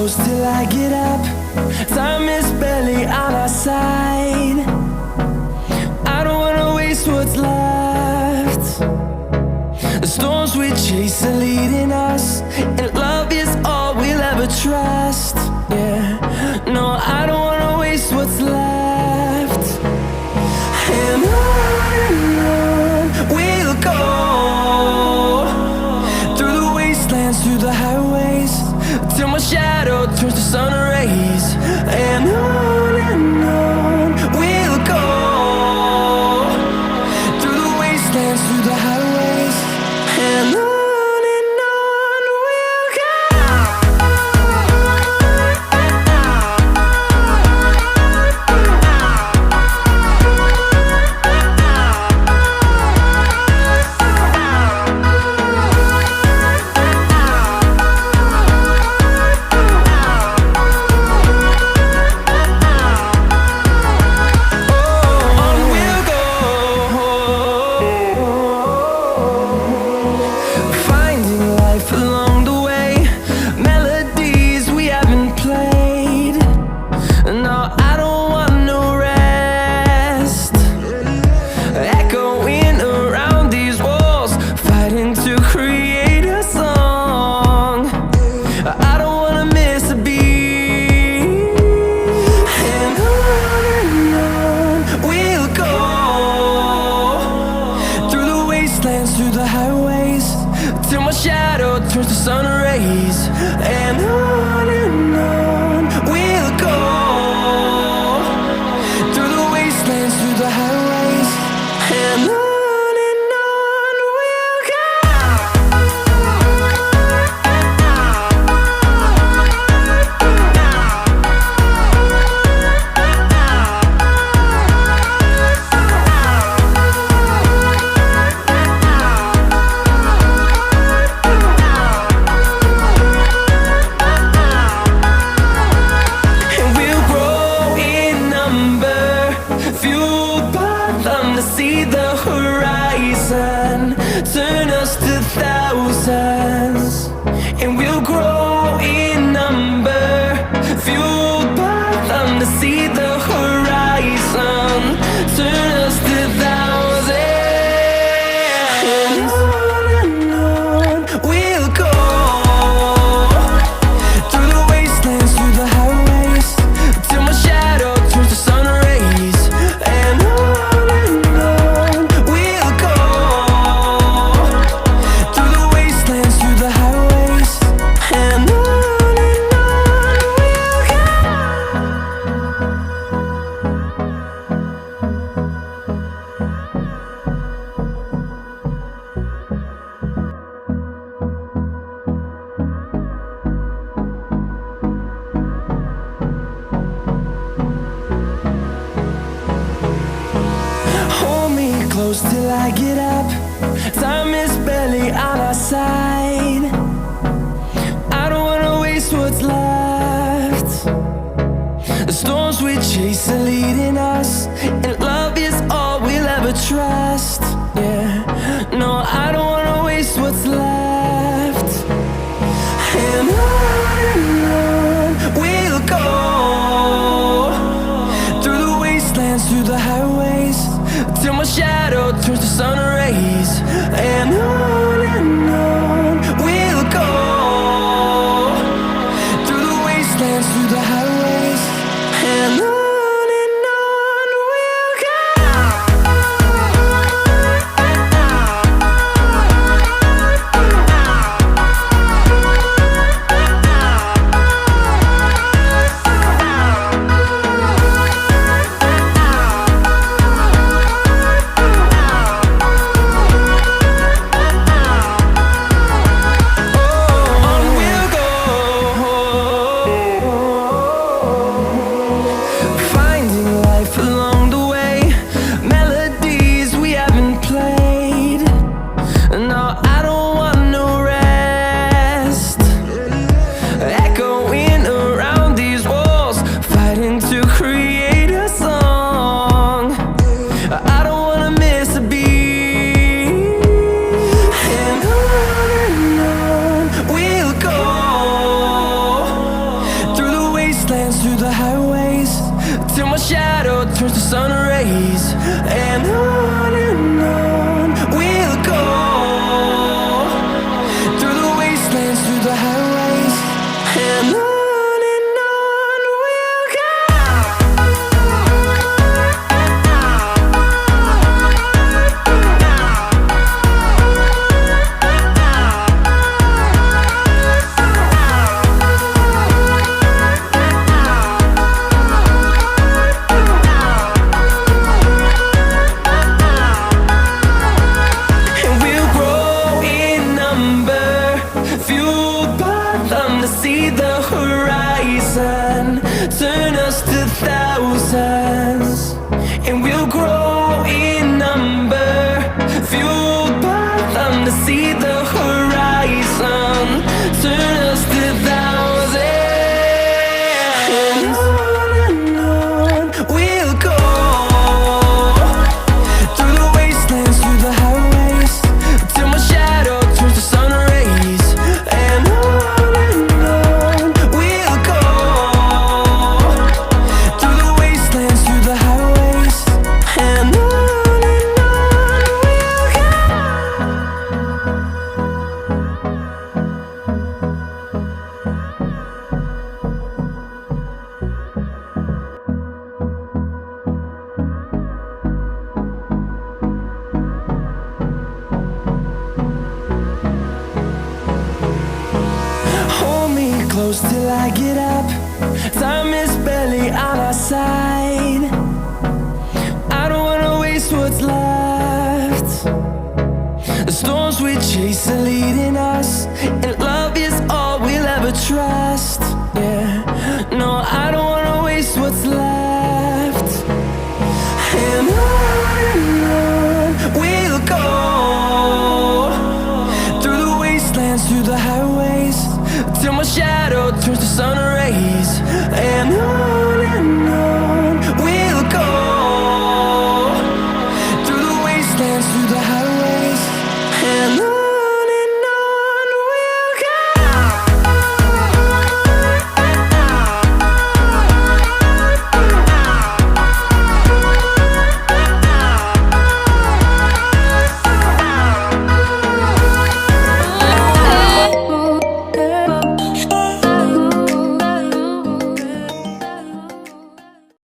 close till I get up. Time is barely on our side. I don't wanna waste what's left. The storms we chase are leading us, and love is all we'll ever trust. Yeah, no, I don't wanna waste what's left. And on we'll go, through the wastelands, through the highways, till my shadow turns to sun rays. And on we'll go, through the wastelands, through the highways, and on we'll go. Through the highways, till my shadow turns to sun rays. And on we'll go, through the wastelands, through the highways, and on we'll go. See the horizon turn us to thousands, and we'll grow in number, fueled by them. To see the horizon turn us to thousands, and on we'll go, through the wastelands, through the highways, till my shadow turns to sun rays. And close till I get up. Time is barely on our side. I don't wanna waste what's left. The storms we chase are leading us, and love is all we'll ever trust. Yeah, no, I don't wanna waste what's left. And on we'll go, through the wastelands, through the highways, till my shadow turns to sun rays. And on we'll go, through the wastelands, through the highways, and on we'll go. sun rays. And on we'll go, through the wastelands, through the highways. And on we'll go. See the horizon, turn us to thousands, and we'll grow in number, fueled by them to see the horizon, turn us to thousands, and on we'll go, through the wastelands, through the highways, till my shadow turns to sun rays. And close till I get up. Time is barely on our side. I don't wanna waste what's left. The storms we chase are leading us, and love is all we'll ever trust. Yeah, no, I don't wanna waste what's left. And on we'll go, through the wastelands, through the highways, till my shadow